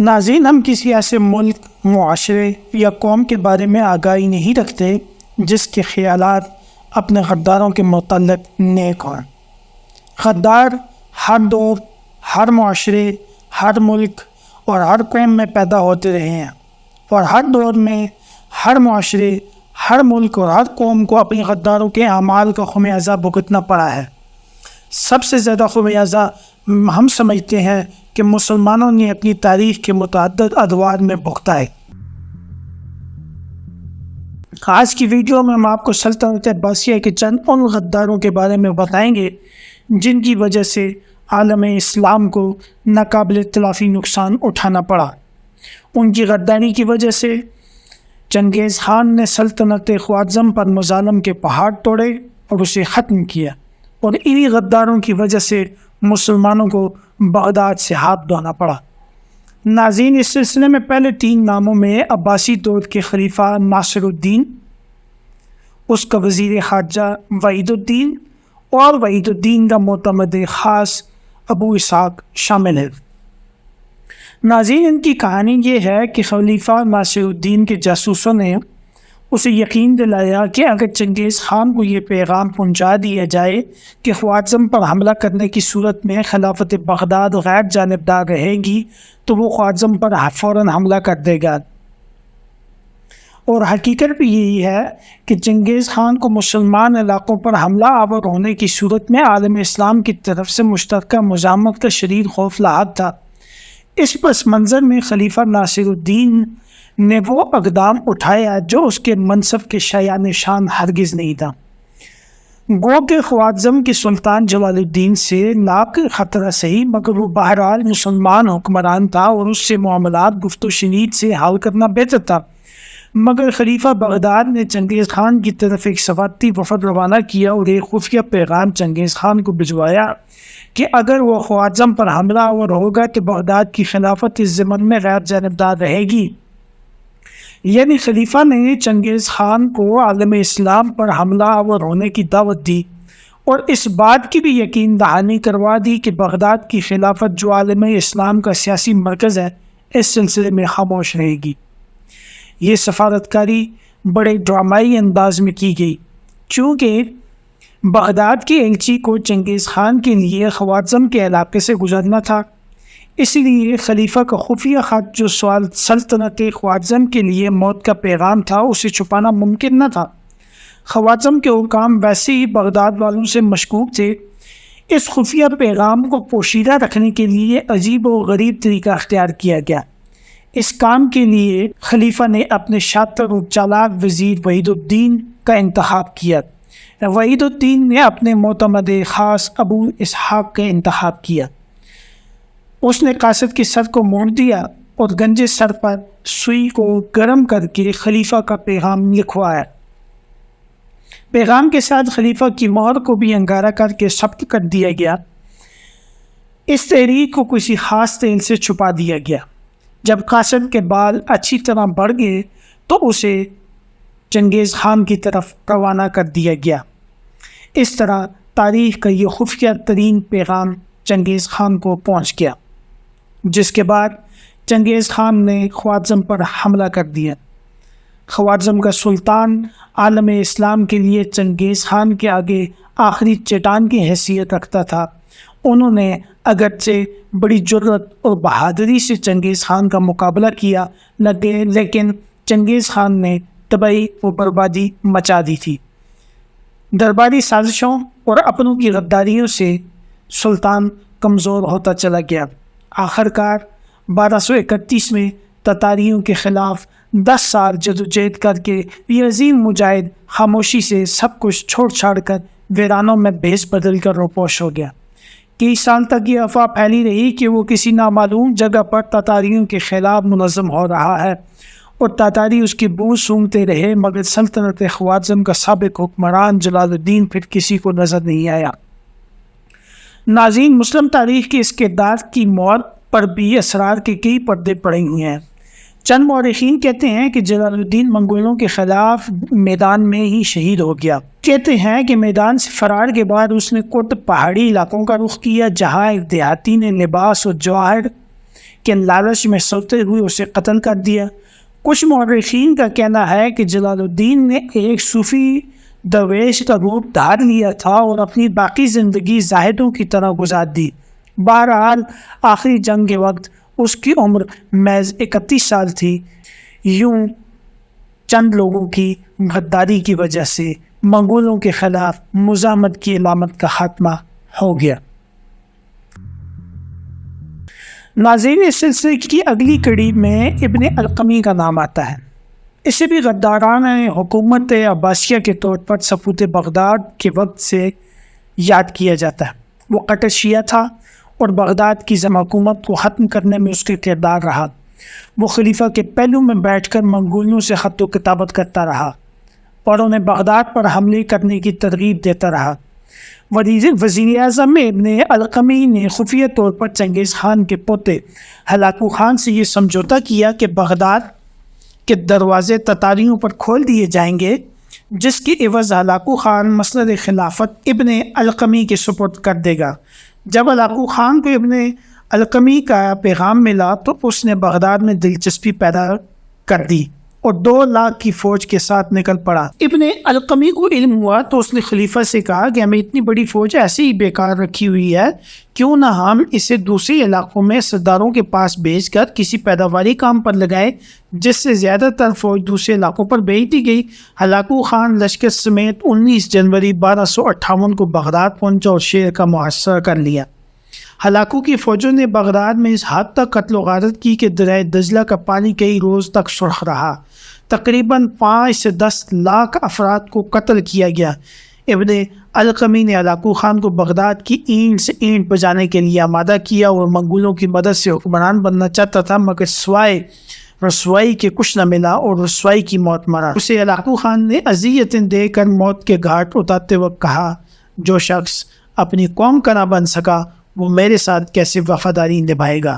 ناظرین، ہم کسی ایسے ملک، معاشرے یا قوم کے بارے میں آگاہی نہیں رکھتے جس کے خیالات اپنے غداروں کے متعلق نیک ہوں۔ غدار ہر دور، ہر معاشرے، ہر ملک اور ہر قوم میں پیدا ہوتے رہے ہیں، اور ہر دور میں ہر معاشرے، ہر ملک اور ہر قوم کو اپنی غداروں کے اعمال کا خمیازہ بھگتنا پڑا ہے۔ سب سے زیادہ خمیازہ ہم سمجھتے ہیں کہ مسلمانوں نے اپنی تاریخ کے متعدد ادوار میں بھگتا ہے۔ آج کی ویڈیو میں ہم آپ کو سلطنت عباسیہ کے چند ان غداروں کے بارے میں بتائیں گے جن کی وجہ سے عالم اسلام کو ناقابل تلافی نقصان اٹھانا پڑا۔ ان کی غداری کی وجہ سے چنگیز خان نے سلطنت خوارزم پر مظالم کے پہاڑ توڑے اور اسے ختم کیا، اور انہی غداروں کی وجہ سے مسلمانوں کو بغداد سے ہاتھ دھونا پڑا۔ ناظرین، اس سلسلے میں پہلے 3 ناموں میں عباسی دور کے خلیفہ ناصر الدین، اس کا وزیر خارجہ وحید الدین اور وحید الدین کا معتمد خاص ابو اسحاق شامل ہے۔ ناظرین، ان کی کہانی یہ ہے کہ خلیفہ ناصر الدین کے جاسوسوں نے اسے یقین دلایا کہ اگر چنگیز خان کو یہ پیغام پہنچا دیا جائے کہ خوارزم پر حملہ کرنے کی صورت میں خلافت بغداد غیر جانبدار رہے گی تو وہ خوارزم پر فوراً حملہ کر دے گا۔ اور حقیقت بھی یہی ہے کہ چنگیز خان کو مسلمان علاقوں پر حملہ آور ہونے کی صورت میں عالم اسلام کی طرف سے مشترکہ مزاحمت کا شدید خوف لاحق تھا۔ اس پس منظر میں خلیفہ ناصر الدین نے وہ اقدام اٹھایا جو اس کے منصب کے شایان شان ہرگز نہیں تھا۔ گو کہ خوارزم کے سلطان جلال الدین سے لاکھ خطرہ صحیح، مگر وہ بہرحال مسلمان حکمران تھا اور اس سے معاملات گفت و شنید سے حل کرنا بہتر تھا۔ مگر خلیفہ بغداد نے چنگیز خان کی طرف ایک سفارتی وفد روانہ کیا اور ایک خفیہ پیغام چنگیز خان کو بھجوایا کہ اگر وہ خوارزم پر حملہ آور ہوگا تو بغداد کی خلافت اس زمن میں غیر جانبدار رہے گی۔ یعنی خلیفہ نے چنگیز خان کو عالم اسلام پر حملہ آور ہونے کی دعوت دی اور اس بات کی بھی یقین دہانی کروا دی کہ بغداد کی خلافت جو عالم اسلام کا سیاسی مرکز ہے اس سلسلے میں خاموش رہے گی۔ یہ سفارتکاری بڑے ڈرامائی انداز میں کی گئی، چونکہ بغداد کے ایلچی کو چنگیز خان کے لیے خوارزم کے علاقے سے گزرنا تھا، اس لیے خلیفہ کا خفیہ خط جو سلطنت خوارزم کے لیے موت کا پیغام تھا اسے چھپانا ممکن نہ تھا۔ خوارزم کے حکام ویسے ہی بغداد والوں سے مشکوک تھے۔ اس خفیہ پیغام کو پوشیدہ رکھنے کے لیے عجیب و غریب طریقہ اختیار کیا گیا۔ اس کام کے لیے خلیفہ نے اپنے شاطر و چالاک وزیر وحید الدین کا انتخاب کیا۔ وحید الدین نے اپنے معتمد خاص ابو اسحاق کا انتخاب کیا۔ اس نے قاصد کے سر کو موڑ دیا اور گنجے سر پر سوئی کو گرم کر کے خلیفہ کا پیغام لکھوایا۔ پیغام کے ساتھ خلیفہ کی مہر کو بھی انگارہ کر کے ثبت کر دیا گیا۔ اس تحریک کو کسی خاص تیل سے چھپا دیا گیا۔ جب قاصد کے بال اچھی طرح بڑھ گئے تو اسے چنگیز خان کی طرف روانہ کر دیا گیا۔ اس طرح تاریخ کا یہ خفیہ ترین پیغام چنگیز خان کو پہنچ گیا، جس کے بعد چنگیز خان نے خوارزم پر حملہ کر دیا۔ خوارزم کا سلطان عالم اسلام کے لیے چنگیز خان کے آگے آخری چٹان کی حیثیت رکھتا تھا۔ انہوں نے اگرچہ بڑی جرأت اور بہادری سے چنگیز خان کا مقابلہ کیا، لیکن چنگیز خان نے تباہی و بربادی مچا دی تھی۔ درباری سازشوں اور اپنوں کی غداریوں سے سلطان کمزور ہوتا چلا گیا۔ آخرکار 1231 میں تتاریوں کے خلاف 10 سال جدوجہد کر کے یہ عظیم مجاہد خاموشی سے سب کچھ چھوڑ چھاڑ کر ویرانوں میں بھیس بدل کر روپوش ہو گیا۔ کئی سال تک یہ افواہ پھیلی رہی کہ وہ کسی نامعلوم جگہ پر تتاریوں کے خلاف منظم ہو رہا ہے اور تتاری اس کی بو سونگتے رہے، مگر سلطنت خوارزم کا سابق حکمران جلال الدین پھر کسی کو نظر نہیں آیا۔ ناظرین، مسلم تاریخ کے اس کردار کی موت پر بھی اسرار کے کئی پردے پڑے ہوئے ہیں۔ چند مورخین کہتے ہیں کہ جلال الدین منگولوں کے خلاف میدان میں ہی شہید ہو گیا۔ کہتے ہیں کہ میدان سے فرار کے بعد اس نے کٹ پہاڑی علاقوں کا رخ کیا، جہاں ایک دیہاتی نے لباس اور جواہر کہ لالچ میں سوتے ہوئے اسے قتل کر دیا۔ کچھ مورخین کا کہنا ہے کہ جلال الدین نے ایک صوفی درویش کا روپ دھار لیا تھا اور اپنی باقی زندگی زاہدوں کی طرح گزار دی۔ بہرحال آخری جنگ کے وقت اس کی عمر محض 31 سال تھی۔ یوں چند لوگوں کی غداری کی وجہ سے منگولوں کے خلاف مزاحمت کی علامت کا خاتمہ ہو گیا۔ ناظرین، اس سلسلے کی اگلی کڑی میں ابن القمی کا نام آتا ہے۔ اسے بھی غداران حکومت عباسیہ کے طور پر سقوط بغداد کے وقت سے یاد کیا جاتا ہے۔ وہ قطر شیعہ تھا اور بغداد کی حکومت کو ختم کرنے میں اس کا کردار رہا۔ وہ خلیفہ کے پہلو میں بیٹھ کر منگولوں سے خط و کتابت کرتا رہا اور انہیں بغداد پر حملے کرنے کی ترغیب دیتا رہا۔ وزیر اعظم ابن القمی نے خفیہ طور پر چنگیز خان کے پوتے ہلاکو خان سے یہ سمجھوتا کیا کہ بغداد کے دروازے تتاریوں پر کھول دیے جائیں گے، جس کی عوض ہلاکو خان مسند خلافت ابن القمی کے سپرد کر دے گا۔ جب ہلاکو خان کو ابن القمی کا پیغام ملا تو اس نے بغداد میں دلچسپی پیدا کر دی اور 2 لاکھ کی فوج کے ساتھ نکل پڑا۔ ابن القمی کو علم ہوا تو اس نے خلیفہ سے کہا کہ ہمیں اتنی بڑی فوج ایسے ہی بیکار رکھی ہوئی ہے، کیوں نہ ہم اسے دوسرے علاقوں میں سرداروں کے پاس بھیج کر کسی پیداواری کام پر لگائیں، جس سے زیادہ تر فوج دوسرے علاقوں پر بھیج دی گئی۔ ہلاکو خان لشکر سمیت 19 جنوری 1258 کو بغداد پہنچا اور شہر کا محاصرہ کر لیا۔ ہلاکو کی فوجوں نے بغداد میں اس حد تک قتل و غارت کی کہ دریائے دجلہ کا پانی کئی روز تک سرخ رہا۔ تقریباً 5 سے 10 لاکھ افراد کو قتل کیا گیا۔ ابن القمی نے ہلاکو خان کو بغداد کی اینٹ سے اینٹ بجانے کے لیے آمادہ کیا اور منگولوں کی مدد سے حکمران بننا چاہتا تھا، مگر سوائے رسوائی کے کچھ نہ ملا اور رسوائی کی موت مرا۔ اسے ہلاکو خان نے اذیتیں دے کر موت کے گھاٹ اتارتے وقت کہا، جو شخص اپنی قوم کا نہ بن سکا وہ میرے ساتھ کیسے وفاداری نبھائے گا۔